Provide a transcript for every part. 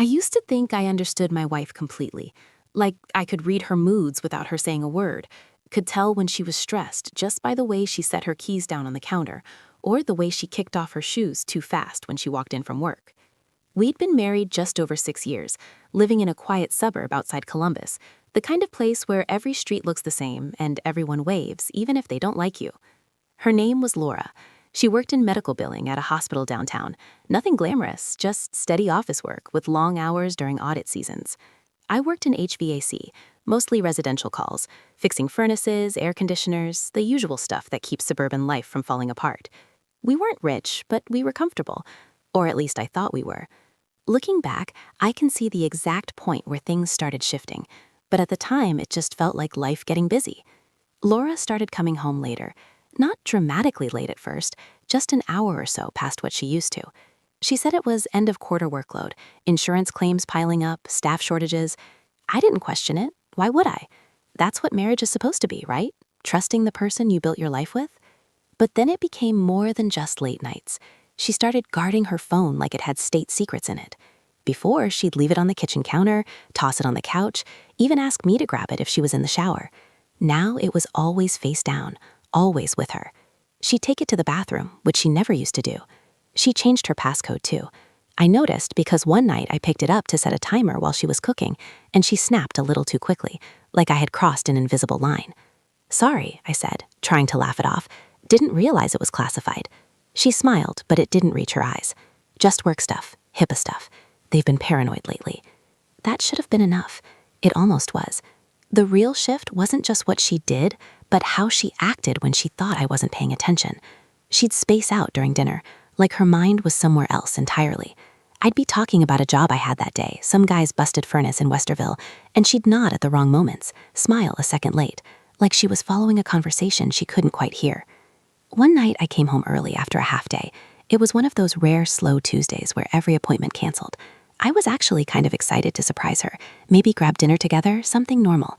I used to think I understood my wife completely. Like I could read her moods without her saying a word, could tell when she was stressed just by the way she set her keys down on the counter, or the way she kicked off her shoes too fast when she walked in from work. We'd been married just over 6 years, living in a quiet suburb outside Columbus, the kind of place where every street looks the same and everyone waves, even if they don't like you. Her name was Laura. She worked in medical billing at a hospital downtown. Nothing glamorous, just steady office work with long hours during audit seasons. I worked in HVAC, mostly residential calls, fixing furnaces, air conditioners, the usual stuff that keeps suburban life from falling apart. We weren't rich, but we were comfortable. Or at least I thought we were. Looking back, I can see the exact point where things started shifting, but at the time it just felt like life getting busy. Laura started coming home later. Not dramatically late at first, just an hour or so past what she used to. She said it was end of quarter workload, insurance claims piling up, staff shortages. I didn't question it. Why would I? That's what marriage is supposed to be, right? Trusting the person you built your life with? But then it became more than just late nights. She started guarding her phone like it had state secrets in it. Before, she'd leave it on the kitchen counter, toss it on the couch, even ask me to grab it if she was in the shower. Now it was always face down, always with her. She'd take it to the bathroom, which she never used to do. She changed her passcode too. I noticed because one night I picked it up to set a timer while she was cooking, and she snapped a little too quickly, like I had crossed an invisible line. "Sorry," I said, trying to laugh it off. "Didn't realize it was classified." She smiled, but it didn't reach her eyes. "Just work stuff, HIPAA stuff. They've been paranoid lately." That should have been enough. It almost was. The real shift wasn't just what she did, but how she acted when she thought I wasn't paying attention. She'd space out during dinner, like her mind was somewhere else entirely. I'd be talking about a job I had that day, some guy's busted furnace in Westerville, and she'd nod at the wrong moments, smile a second late, like she was following a conversation she couldn't quite hear. One night I came home early after a half day. It was one of those rare slow Tuesdays where every appointment canceled. I was actually kind of excited to surprise her, maybe grab dinner together, something normal.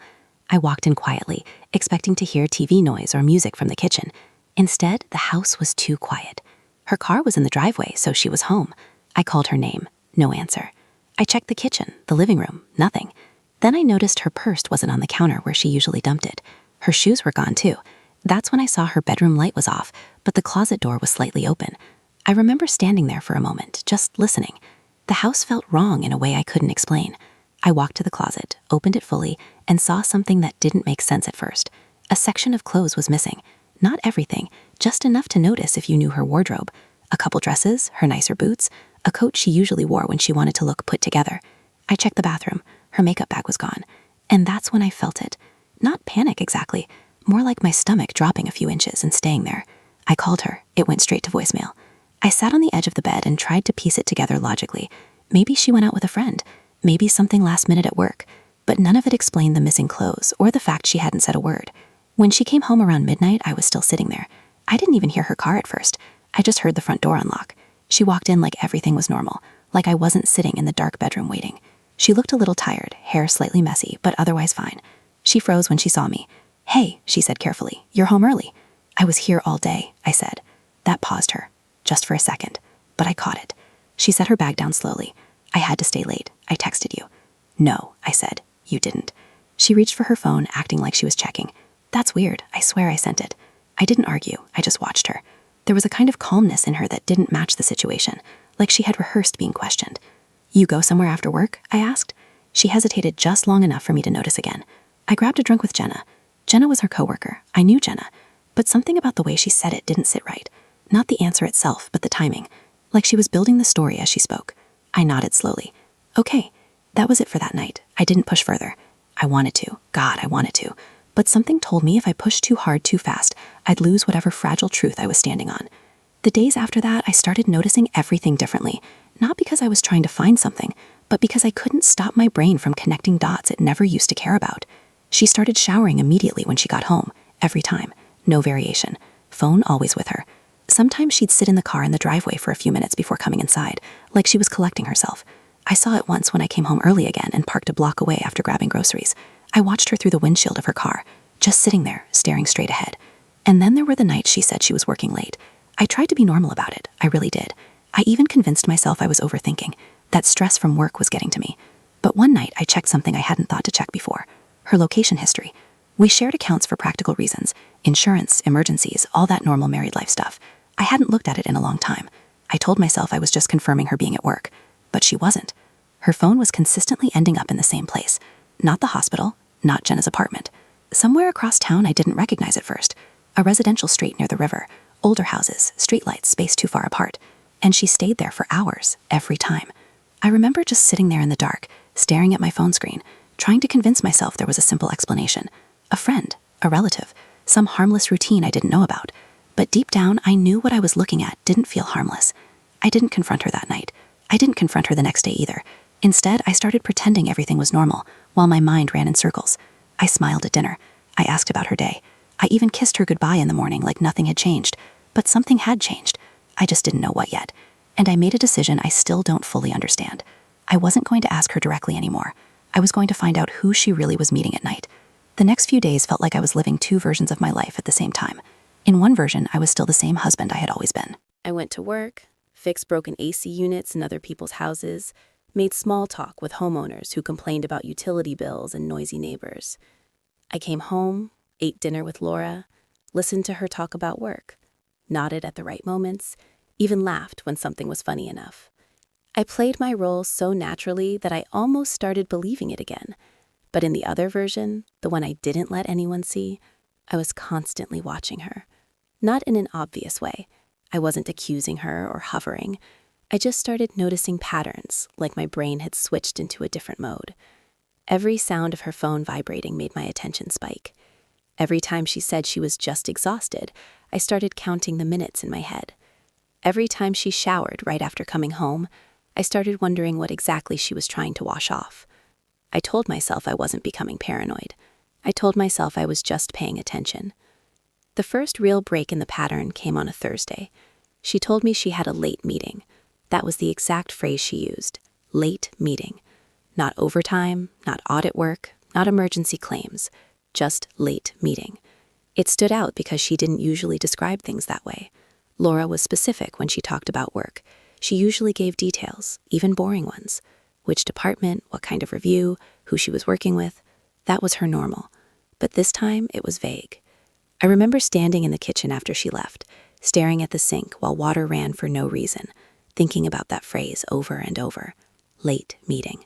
I walked in quietly, expecting to hear TV noise or music from the kitchen. Instead, the house was too quiet. Her car was in the driveway, so she was home. I called her name. No answer. I checked the kitchen, the living room, nothing. Then I noticed her purse wasn't on the counter where she usually dumped it. Her shoes were gone too. That's when I saw her bedroom light was off, but the closet door was slightly open. I remember standing there for a moment, just listening. The house felt wrong in a way I couldn't explain. I walked to the closet, opened it fully, and saw something that didn't make sense at first. A section of clothes was missing. Not everything, just enough to notice if you knew her wardrobe. A couple dresses, her nicer boots, a coat she usually wore when she wanted to look put together. I checked the bathroom. Her makeup bag was gone. And that's when I felt it. Not panic exactly, more like my stomach dropping a few inches and staying there. I called her. It went straight to voicemail. I sat on the edge of the bed and tried to piece it together logically. Maybe she went out with a friend. Maybe something last minute at work. But none of it explained the missing clothes or the fact she hadn't said a word. When she came home around midnight, I was still sitting there. I didn't even hear her car at first. I just heard the front door unlock. She walked in like everything was normal, like I wasn't sitting in the dark bedroom waiting. She looked a little tired, hair slightly messy, but otherwise fine. She froze when she saw me. "Hey," she said carefully, "you're home early." "I was here all day," I said. That paused her, just for a second, but I caught it. She set her bag down slowly. "I had to stay late. I texted you." "No," I said. "You didn't." She reached for her phone, acting like she was checking. "That's weird. I swear I sent it." I didn't argue. I just watched her. There was a kind of calmness in her that didn't match the situation, like she had rehearsed being questioned. "You go somewhere after work?" I asked. She hesitated just long enough for me to notice again. "I grabbed a drink with Jenna." Jenna was her coworker. I knew Jenna. But something about the way she said it didn't sit right. Not the answer itself, but the timing. Like she was building the story as she spoke. I nodded slowly. "Okay." That was it for that night. I didn't push further. I wanted to. God, I wanted to. But something told me if I pushed too hard too fast, I'd lose whatever fragile truth I was standing on. The days after that, I started noticing everything differently. Not because I was trying to find something, but because I couldn't stop my brain from connecting dots it never used to care about. She started showering immediately when she got home. Every time. No variation. Phone always with her. Sometimes she'd sit in the car in the driveway for a few minutes before coming inside, like she was collecting herself. I saw it once when I came home early again and parked a block away after grabbing groceries. I watched her through the windshield of her car, just sitting there, staring straight ahead. And then there were the nights she said she was working late. I tried to be normal about it. I really did. I even convinced myself I was overthinking. That stress from work was getting to me. But one night, I checked something I hadn't thought to check before: her location history. We shared accounts for practical reasons: insurance, emergencies, all that normal married life stuff. I hadn't looked at it in a long time. I told myself I was just confirming her being at work, but she wasn't. Her phone was consistently ending up in the same place. Not the hospital, not Jenna's apartment. Somewhere across town I didn't recognize at first. A residential street near the river, older houses, streetlights spaced too far apart. And she stayed there for hours, every time. I remember just sitting there in the dark, staring at my phone screen, trying to convince myself there was a simple explanation. A friend, a relative, some harmless routine I didn't know about. But deep down, I knew what I was looking at didn't feel harmless. I didn't confront her that night. I didn't confront her the next day either. Instead, I started pretending everything was normal, while my mind ran in circles. I smiled at dinner. I asked about her day. I even kissed her goodbye in the morning like nothing had changed. But something had changed. I just didn't know what yet. And I made a decision I still don't fully understand. I wasn't going to ask her directly anymore. I was going to find out who she really was meeting at night. The next few days felt like I was living two versions of my life at the same time. In one version, I was still the same husband I had always been. I went to work, fixed broken AC units in other people's houses, made small talk with homeowners who complained about utility bills and noisy neighbors. I came home, ate dinner with Laura, listened to her talk about work, nodded at the right moments, even laughed when something was funny enough. I played my role so naturally that I almost started believing it again. But in the other version, the one I didn't let anyone see, I was constantly watching her. Not in an obvious way. I wasn't accusing her or hovering. I just started noticing patterns, like my brain had switched into a different mode. Every sound of her phone vibrating made my attention spike. Every time she said she was just exhausted, I started counting the minutes in my head. Every time she showered right after coming home, I started wondering what exactly she was trying to wash off. I told myself I wasn't becoming paranoid. I told myself I was just paying attention. The first real break in the pattern came on a Thursday. She told me she had a late meeting. That was the exact phrase she used: late meeting. Not overtime, not audit work, not emergency claims, just late meeting. It stood out because she didn't usually describe things that way. Laura was specific when she talked about work. She usually gave details, even boring ones. Which department, what kind of review, who she was working with. That was her normal. But this time, it was vague. I remember standing in the kitchen after she left, staring at the sink while water ran for no reason, thinking about that phrase over and over. Late meeting.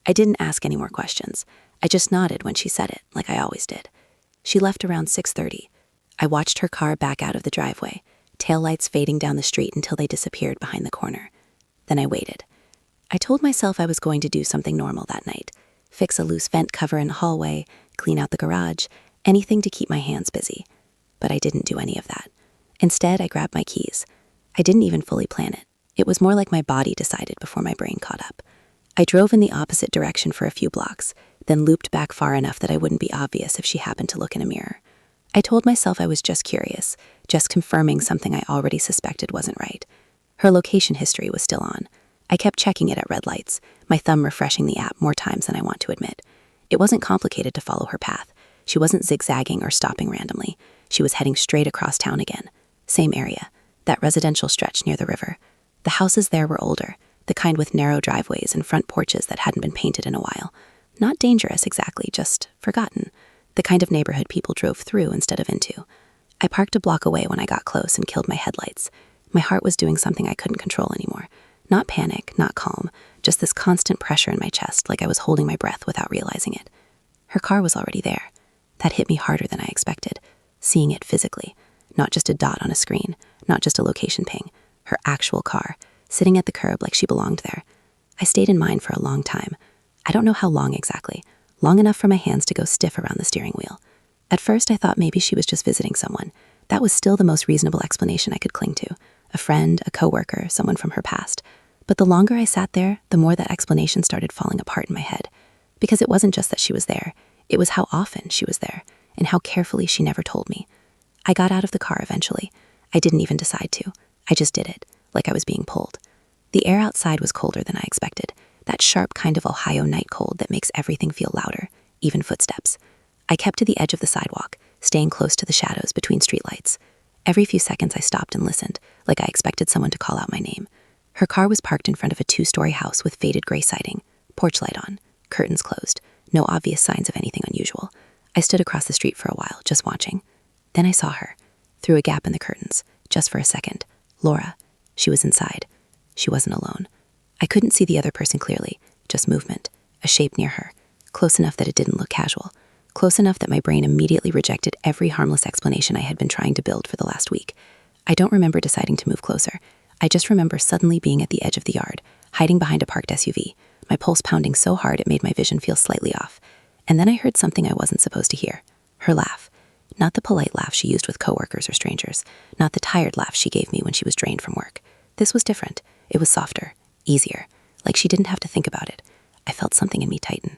I didn't ask any more questions. I just nodded when she said it, like I always did. She left around 6:30. I watched her car back out of the driveway, taillights fading down the street until they disappeared behind the corner. Then I waited. I told myself I was going to do something normal that night. Fix a loose vent cover in the hallway, clean out the garage, anything to keep my hands busy. But I didn't do any of that. Instead, I grabbed my keys. I didn't even fully plan it. It was more like my body decided before my brain caught up. I drove in the opposite direction for a few blocks, then looped back far enough that I wouldn't be obvious if she happened to look in a mirror. I told myself I was just curious, just confirming something I already suspected wasn't right. Her location history was still on. I kept checking it at red lights, my thumb refreshing the app more times than I want to admit. It wasn't complicated to follow her path. She wasn't zigzagging or stopping randomly. She was heading straight across town again. Same area, that residential stretch near the river. The houses there were older, the kind with narrow driveways and front porches that hadn't been painted in a while. Not dangerous exactly, just forgotten. The kind of neighborhood people drove through instead of into. I parked a block away when I got close and killed my headlights. My heart was doing something I couldn't control anymore. Not panic, not calm, just this constant pressure in my chest, like I was holding my breath without realizing it. Her car was already there. That hit me harder than I expected. Seeing it physically, not just a dot on a screen, not just a location ping. Her actual car, sitting at the curb like she belonged there. I stayed in mine for a long time. I don't know how long exactly. Long enough for my hands to go stiff around the steering wheel. At first, I thought maybe she was just visiting someone. That was still the most reasonable explanation I could cling to. A friend, a coworker, someone from her past. But the longer I sat there, the more that explanation started falling apart in my head. Because it wasn't just that she was there. It was how often she was there, and how carefully she never told me. I got out of the car eventually. I didn't even decide to. I just did it, like I was being pulled. The air outside was colder than I expected. That sharp kind of Ohio night cold that makes everything feel louder, even footsteps. I kept to the edge of the sidewalk, staying close to the shadows between streetlights. Every few seconds I stopped and listened, like I expected someone to call out my name. Her car was parked in front of a 2-story house with faded gray siding, porch light on, curtains closed, no obvious signs of anything unusual. I stood across the street for a while, just watching. Then I saw her, through a gap in the curtains, just for a second. Laura. She was inside. She wasn't alone. I couldn't see the other person clearly, just movement, a shape near her, close enough that it didn't look casual, close enough that my brain immediately rejected every harmless explanation I had been trying to build for the last week. I don't remember deciding to move closer. I just remember suddenly being at the edge of the yard, hiding behind a parked SUV, my pulse pounding so hard it made my vision feel slightly off. And then I heard something I wasn't supposed to hear. Her laugh. Not the polite laugh she used with coworkers or strangers, not the tired laugh she gave me when she was drained from work. This was different. It was softer, easier, like she didn't have to think about it. I felt something in me tighten.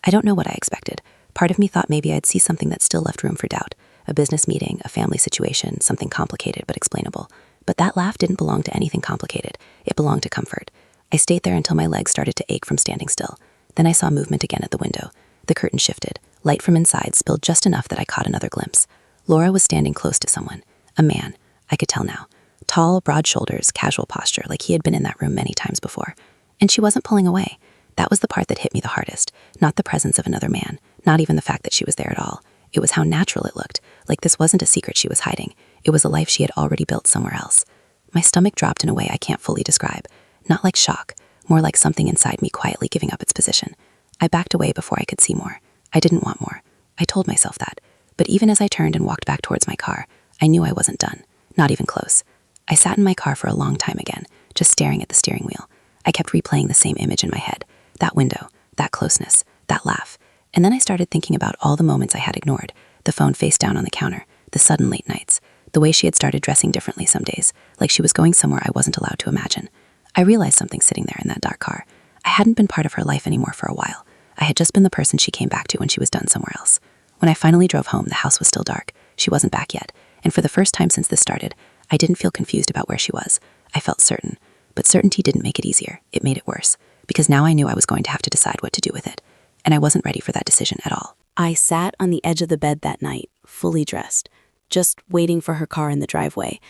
I don't know what I expected. Part of me thought maybe I'd see something that still left room for doubt. A business meeting, a family situation, something complicated but explainable. But that laugh didn't belong to anything complicated. It belonged to comfort. I stayed there until my legs started to ache from standing still. Then I saw movement again at the window. The curtain shifted. Light from inside spilled just enough that I caught another glimpse. Laura was standing close to someone. A man. I could tell now. Tall, broad shoulders, casual posture, like he had been in that room many times before. And she wasn't pulling away. That was the part that hit me the hardest. Not the presence of another man. Not even the fact that she was there at all. It was how natural it looked. Like this wasn't a secret she was hiding. It was a life she had already built somewhere else. My stomach dropped in a way I can't fully describe. Not like shock. More like something inside me quietly giving up its position. I backed away before I could see more. I didn't want more. I told myself that. But even as I turned and walked back towards my car, I knew I wasn't done. Not even close. I sat in my car for a long time again, just staring at the steering wheel. I kept replaying the same image in my head. That window, that closeness, that laugh. And then I started thinking about all the moments I had ignored. The phone face down on the counter, the sudden late nights, the way she had started dressing differently some days, like she was going somewhere I wasn't allowed to imagine. I realized something sitting there in that dark car. I hadn't been part of her life anymore for a while. I had just been the person she came back to when she was done somewhere else. When I finally drove home, the house was still dark. She wasn't back yet. And for the first time since this started, I didn't feel confused about where she was. I felt certain. But certainty didn't make it easier. It made it worse. Because now I knew I was going to have to decide what to do with it. And I wasn't ready for that decision at all. I sat on the edge of the bed that night, fully dressed, just waiting for her car in the driveway,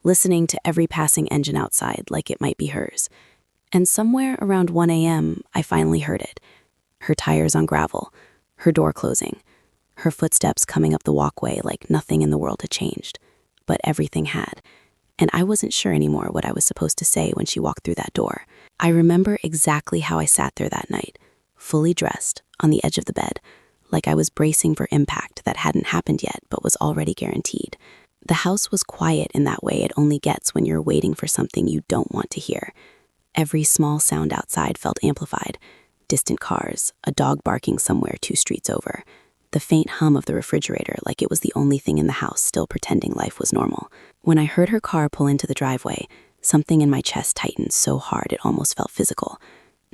listening to every passing engine outside like it might be hers. And somewhere around 1 a.m., I finally heard it. Her tires on gravel, her door closing, her footsteps coming up the walkway like nothing in the world had changed. But everything had. And I wasn't sure anymore what I was supposed to say when she walked through that door. I remember exactly how I sat there that night, fully dressed, on the edge of the bed, like I was bracing for impact that hadn't happened yet but was already guaranteed. The house was quiet in that way it only gets when you're waiting for something you don't want to hear. Every small sound outside felt amplified. Distant cars, a dog barking somewhere 2 streets over, the faint hum of the refrigerator like it was the only thing in the house still pretending life was normal. When I heard her car pull into the driveway, something in my chest tightened so hard it almost felt physical.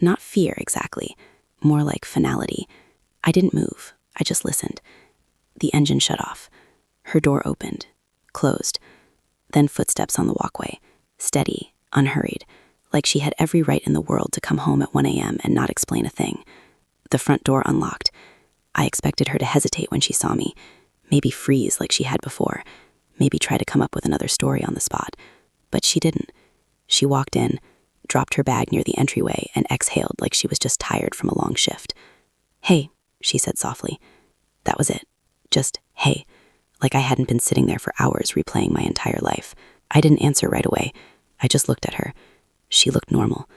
Not fear exactly, more like finality. I didn't move, I just listened. The engine shut off. Her door opened, closed. Then footsteps on the walkway, steady, unhurried, like she had every right in the world to come home at 1 a.m. and not explain a thing. The front door unlocked. I expected her to hesitate when she saw me, maybe freeze like she had before, maybe try to come up with another story on the spot. But she didn't. She walked in, dropped her bag near the entryway, and exhaled like she was just tired from a long shift. "Hey," she said softly. That was it. Just, "Hey," like I hadn't been sitting there for hours replaying my entire life. I didn't answer right away. I just looked at her. She looked normal.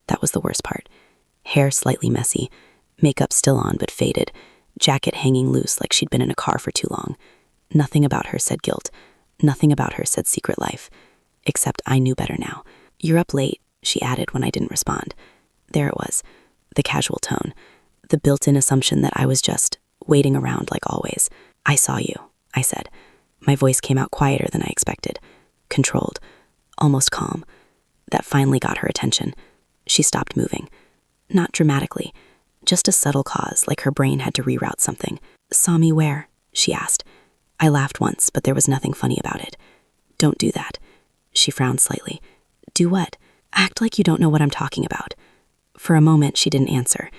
That was the worst part. Hair slightly messy, makeup still on but faded, jacket hanging loose like she'd been in a car for too long. Nothing about her said guilt. Nothing about her said secret life. Except I knew better now. "You're up late," she added when I didn't respond. There it was, the casual tone, the built-in assumption that I was just waiting around like always. "I saw you," I said. My voice came out quieter than I expected. Controlled. Almost calm. That finally got her attention. She stopped moving. Not dramatically. Just a subtle cause, like her brain had to reroute something. "Saw me where?" she asked. I laughed once, but there was nothing funny about it. "Don't do that." She frowned slightly. "Do what?" "Act like you don't know what I'm talking about." For a moment, she didn't answer.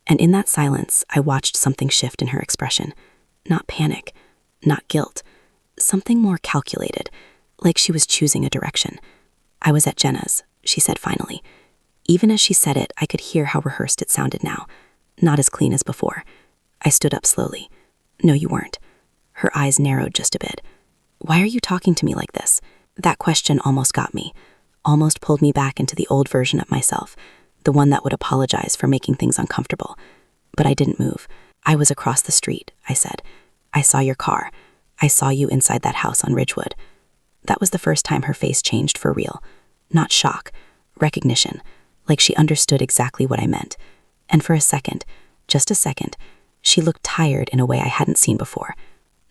And in that silence, I watched something shift in her expression. Not panic. Not guilt. Something more calculated, like she was choosing a direction. I was at Jenna's. she said finally. Even as she said it, I could hear how rehearsed it sounded now, not as clean as before. I stood up slowly. No, you weren't. Her eyes narrowed just a bit. Why are you talking to me like this? That question almost got me, almost pulled me back into the old version of myself, the one that would apologize for making things uncomfortable. But I didn't move. I was across the street, I said. I saw your car. I saw you inside that house on Ridgewood. That was the first time her face changed for real. Not shock, recognition, like she understood exactly what I meant. And for a second, just a second, she looked tired in a way I hadn't seen before.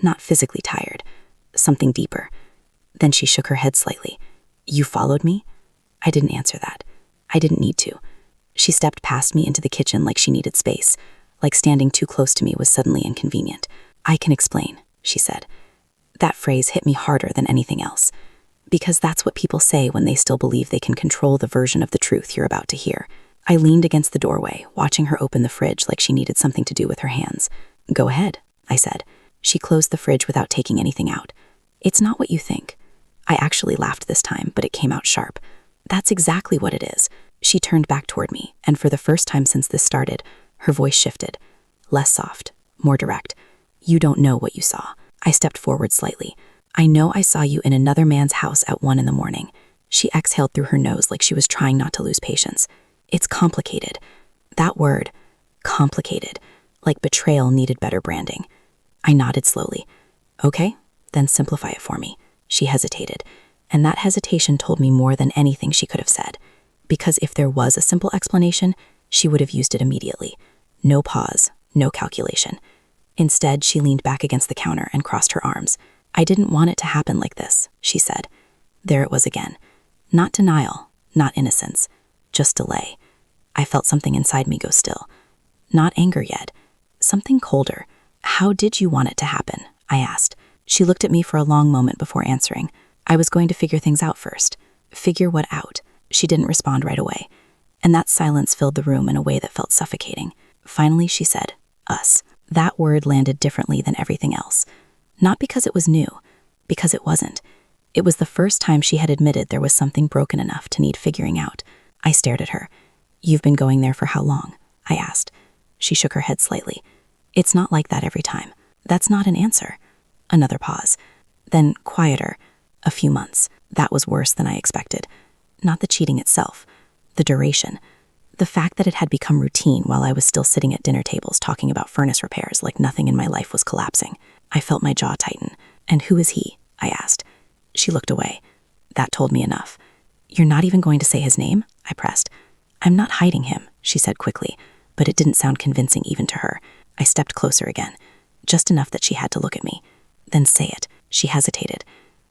Not physically tired, something deeper. Then she shook her head slightly. You followed me? I didn't answer that. I didn't need to. She stepped past me into the kitchen like she needed space, like standing too close to me was suddenly inconvenient. I can explain, she said. That phrase hit me harder than anything else, because that's what people say when they still believe they can control the version of the truth you're about to hear. I leaned against the doorway, watching her open the fridge like she needed something to do with her hands. Go ahead, I said. She closed the fridge without taking anything out. It's not what you think. I actually laughed this time, but it came out sharp. That's exactly what it is. She turned back toward me, and for the first time since this started, her voice shifted. Less soft, more direct. You don't know what you saw. I stepped forward slightly. I know I saw you in another man's house at 1 a.m. She exhaled through her nose like she was trying not to lose patience. It's complicated. That word, complicated, like betrayal needed better branding. I nodded slowly. Okay, then simplify it for me. She hesitated, and that hesitation told me more than anything she could have said. Because if there was a simple explanation, she would have used it immediately. No pause, no calculation. Instead, she leaned back against the counter and crossed her arms. I didn't want it to happen like this, she said. There it was again. Not denial, not innocence, just delay. I felt something inside me go still. Not anger yet. Something colder. How did you want it to happen? I asked. She looked at me for a long moment before answering. I was going to figure things out first. Figure what out? She didn't respond right away. And that silence filled the room in a way that felt suffocating. Finally, she said, us. That word landed differently than everything else. Not because it was new, because it wasn't. It was the first time she had admitted there was something broken enough to need figuring out. I stared at her. You've been going there for how long? I asked. She shook her head slightly. It's not like that every time. That's not an answer. Another pause. Then quieter. A few months. That was worse than I expected. Not the cheating itself. The duration. The fact that it had become routine while I was still sitting at dinner tables talking about furnace repairs like nothing in my life was collapsing. I felt my jaw tighten. And who is he? I asked. She looked away. That told me enough. You're not even going to say his name? I pressed. I'm not hiding him, she said quickly, but it didn't sound convincing even to her. I stepped closer again, just enough that she had to look at me. Then say it. She hesitated.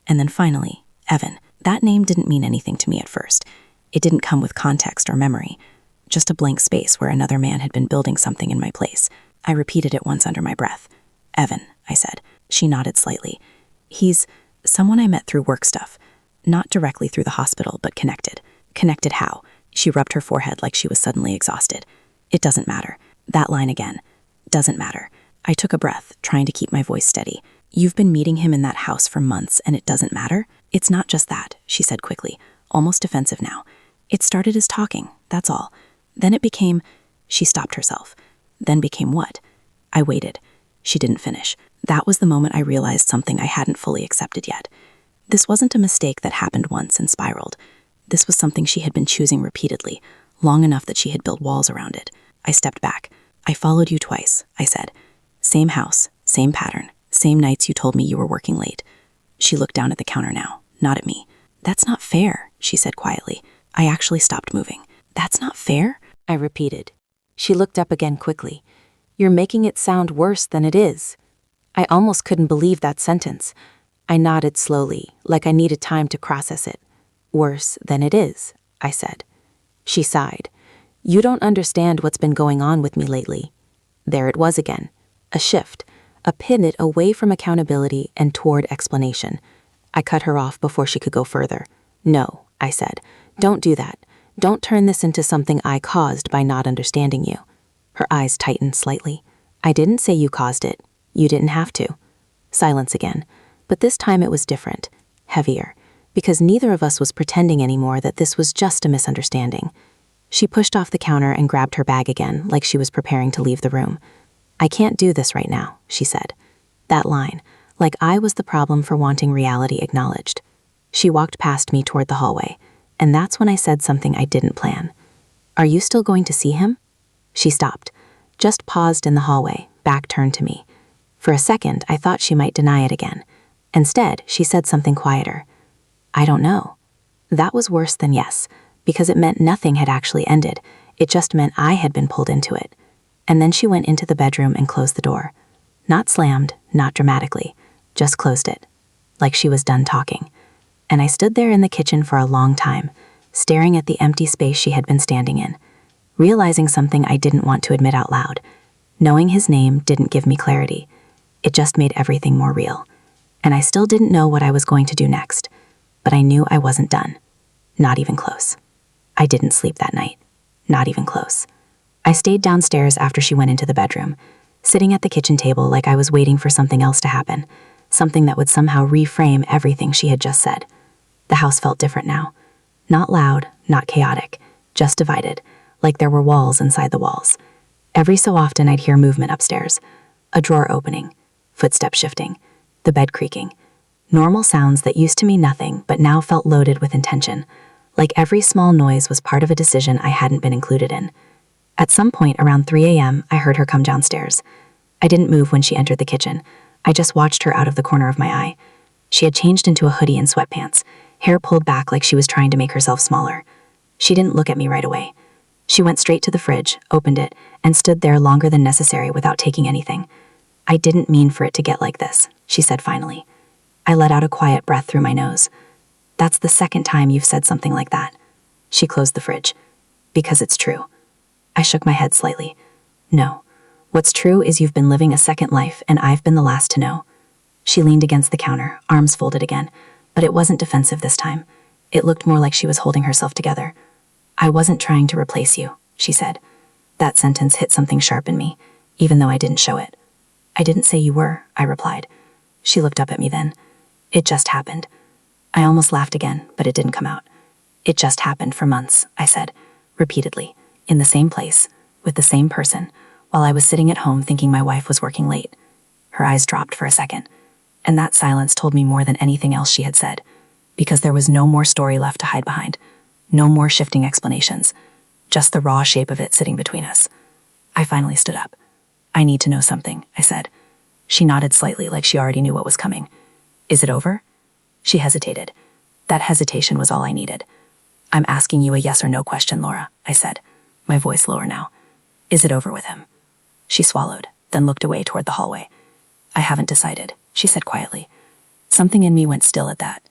And then finally, Evan. That name didn't mean anything to me at first. It didn't come with context or memory. Just a blank space where another man had been building something in my place. I repeated it once under my breath. Evan, I said. She nodded slightly. He's someone I met through work stuff. Not directly through the hospital, but connected. Connected how? She rubbed her forehead like she was suddenly exhausted. It doesn't matter. That line again. Doesn't matter. I took a breath, trying to keep my voice steady. You've been meeting him in that house for months, and it doesn't matter? It's not just that, she said quickly, almost defensive now. It started as talking, that's all. Then it became... She stopped herself. Then became what? I waited. She didn't finish. That was the moment I realized something I hadn't fully accepted yet. This wasn't a mistake that happened once and spiraled. This was something she had been choosing repeatedly, long enough that she had built walls around it. I stepped back. I followed you twice, I said. Same house, same pattern, same nights you told me you were working late. She looked down at the counter now, not at me. That's not fair, she said quietly. I actually stopped moving. That's not fair? I repeated. She looked up again quickly. You're making it sound worse than it is. I almost couldn't believe that sentence. I nodded slowly, like I needed time to process it. Worse than it is, I said. She sighed. You don't understand what's been going on with me lately. There it was again. A shift. A pivot away from accountability and toward explanation. I cut her off before she could go further. No, I said. Don't do that. Don't turn this into something I caused by not understanding you. Her eyes tightened slightly. I didn't say you caused it. You didn't have to. Silence again. But this time it was different. Heavier. because neither of us was pretending anymore that this was just a misunderstanding. She pushed off the counter and grabbed her bag again, like she was preparing to leave the room. "I can't do this right now," she said. That line, like I was the problem for wanting reality acknowledged. She walked past me toward the hallway, and that's when I said something I didn't plan. "Are you still going to see him?" She stopped, just paused in the hallway, back turned to me. For a second, I thought she might deny it again. Instead, she said something quieter. "I don't know." That was worse than yes, because it meant nothing had actually ended. It just meant I had been pulled into it. And then she went into the bedroom and closed the door. Not slammed, not dramatically, just closed it, like she was done talking. And I stood there in the kitchen for a long time, staring at the empty space she had been standing in, realizing something I didn't want to admit out loud. Knowing his name didn't give me clarity. It just made everything more real. And I still didn't know what I was going to do next, but I knew I wasn't done. Not even close. I didn't sleep that night. Not even close. I stayed downstairs after she went into the bedroom, sitting at the kitchen table like I was waiting for something else to happen, something that would somehow reframe everything she had just said. The house felt different now. Not loud, not chaotic, just divided, like there were walls inside the walls. Every so often I'd hear movement upstairs, a drawer opening, footsteps shifting, the bed creaking. Normal sounds that used to mean nothing but now felt loaded with intention, like every small noise was part of a decision I hadn't been included in. At some point around 3 a.m., I heard her come downstairs. I didn't move when she entered the kitchen. I just watched her out of the corner of my eye. She had changed into a hoodie and sweatpants, hair pulled back like she was trying to make herself smaller. She didn't look at me right away. She went straight to the fridge, opened it, and stood there longer than necessary without taking anything. "I didn't mean for it to get like this," she said finally. I let out a quiet breath through my nose. "That's the second time you've said something like that." She closed the fridge. "Because it's true." I shook my head slightly. "No. What's true is you've been living a second life, and I've been the last to know." She leaned against the counter, arms folded again, but it wasn't defensive this time. It looked more like she was holding herself together. "I wasn't trying to replace you," she said. That sentence hit something sharp in me, even though I didn't show it. "I didn't say you were," I replied. She looked up at me then. "It just happened." I almost laughed again, but it didn't come out. "It just happened for months," I said, repeatedly, in the same place, with the same person, while I was sitting at home thinking my wife was working late. Her eyes dropped for a second, and that silence told me more than anything else she had said, because there was no more story left to hide behind, no more shifting explanations, just the raw shape of it sitting between us. I finally stood up. "I need to know something," I said. She nodded slightly like she already knew what was coming. "Is it over?" She hesitated. That hesitation was all I needed. "I'm asking you a yes or no question, Laura," I said, my voice lower now. "Is it over with him?" She swallowed, then looked away toward the hallway. "I haven't decided," she said quietly. Something in me went still at that.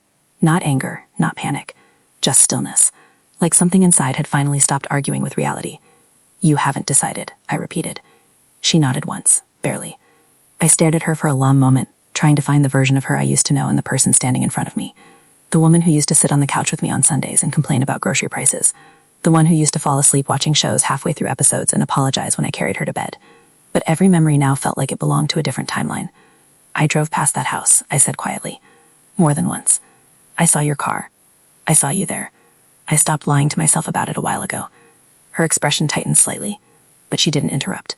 Not anger, not panic, just stillness, like something inside had finally stopped arguing with reality. "You haven't decided," I repeated. She nodded once, barely. I stared at her for a long moment, trying to find the version of her I used to know in the person standing in front of me. The woman who used to sit on the couch with me on Sundays and complain about grocery prices. The one who used to fall asleep watching shows halfway through episodes and apologize when I carried her to bed. But every memory now felt like it belonged to a different timeline. "I drove past that house," I said quietly. "More than once. I saw your car. I saw you there. I stopped lying to myself about it a while ago." Her expression tightened slightly, but she didn't interrupt.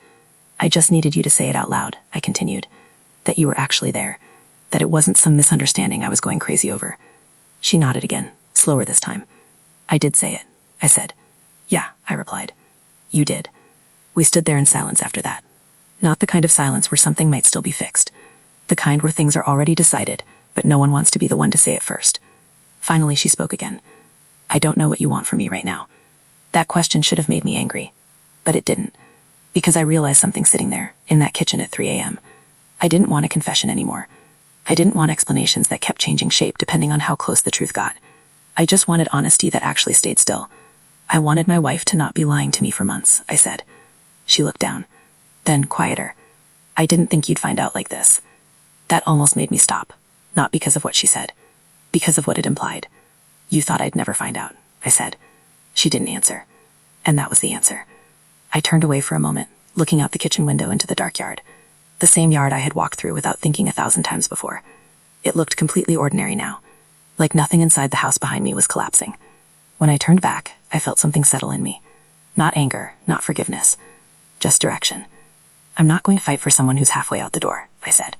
"I just needed you to say it out loud," I continued. "That you were actually there. That it wasn't some misunderstanding I was going crazy over." She nodded again, slower this time. "I did say it," I said. "Yeah," I replied. "You did." We stood there in silence after that. Not the kind of silence where something might still be fixed. The kind where things are already decided, but no one wants to be the one to say it first. Finally, she spoke again. "I don't know what you want from me right now." That question should have made me angry, but it didn't, because I realized something sitting there, in that kitchen at 3 a.m. I didn't want a confession anymore. I didn't want explanations that kept changing shape depending on how close the truth got. I just wanted honesty that actually stayed still. "I wanted my wife to not be lying to me for months," I said. She looked down, then quieter. "I didn't think you'd find out like this." That almost made me stop, not because of what she said, because of what it implied. "You thought I'd never find out," I said. She didn't answer, and that was the answer. I turned away for a moment, looking out the kitchen window into the dark yard. The same yard I had walked through without thinking 1,000 times before. It looked completely ordinary now. like nothing inside the house behind me was collapsing. When I turned back, I felt something settle in me. Not anger, not forgiveness, just direction. "I'm not going to fight for someone who's halfway out the door," I said.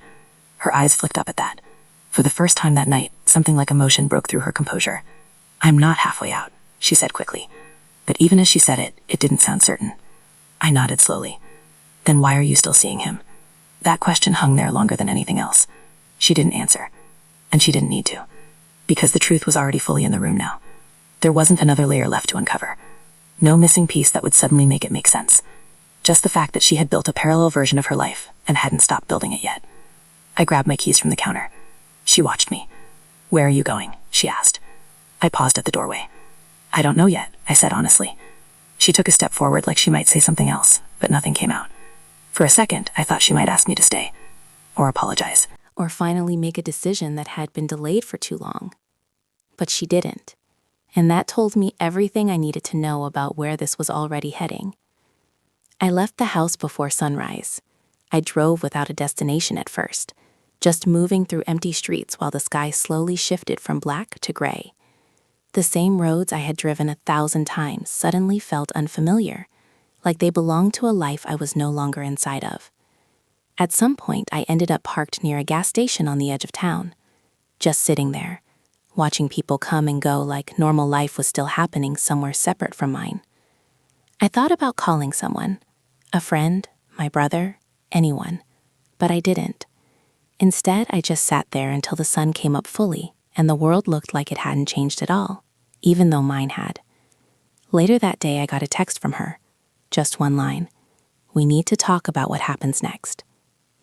Her eyes flicked up at that. For the first time that night, something like emotion broke through her composure. "I'm not halfway out," she said quickly. But even as she said it, it didn't sound certain. I nodded slowly. "Then why are you still seeing him?" That question hung there longer than anything else. She didn't answer. And she didn't need to. Because the truth was already fully in the room now. There wasn't another layer left to uncover. No missing piece that would suddenly make it make sense. Just the fact that she had built a parallel version of her life and hadn't stopped building it yet. I grabbed my keys from the counter. She watched me. "Where are you going?" she asked. I paused at the doorway. "I don't know yet," I said honestly. She took a step forward like she might say something else, but nothing came out. For a second, I thought she might ask me to stay. Or apologize. Or finally make a decision that had been delayed for too long. But she didn't. And that told me everything I needed to know about where this was already heading. I left the house before sunrise. I drove without a destination at first, just moving through empty streets while the sky slowly shifted from black to gray. The same roads I had driven 1,000 times suddenly felt unfamiliar, like they belonged to a life I was no longer inside of. At some point, I ended up parked near a gas station on the edge of town, just sitting there, watching people come and go like normal life was still happening somewhere separate from mine. I thought about calling someone, a friend, my brother, anyone, but I didn't. Instead, I just sat there until the sun came up fully and the world looked like it hadn't changed at all, even though mine had. Later that day, I got a text from her. Just one line. "We need to talk about what happens next."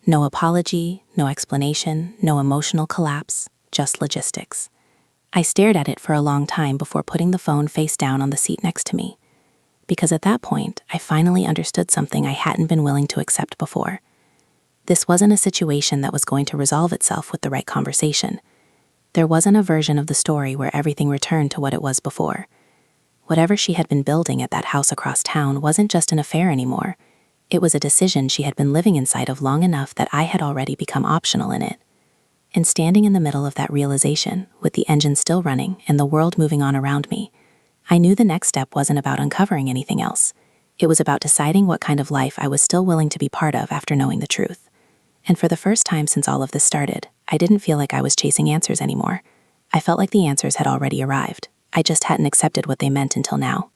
No apology, no explanation, no emotional collapse, just logistics. I stared at it for a long time before putting the phone face down on the seat next to me. Because at that point, I finally understood something I hadn't been willing to accept before. This wasn't a situation that was going to resolve itself with the right conversation. There wasn't a version of the story where everything returned to what it was before. Whatever she had been building at that house across town wasn't just an affair anymore. It was a decision she had been living inside of long enough that I had already become optional in it. And standing in the middle of that realization, with the engine still running and the world moving on around me, I knew the next step wasn't about uncovering anything else. It was about deciding what kind of life I was still willing to be part of after knowing the truth. And for the first time since all of this started, I didn't feel like I was chasing answers anymore. I felt like the answers had already arrived. I just hadn't accepted what they meant until now.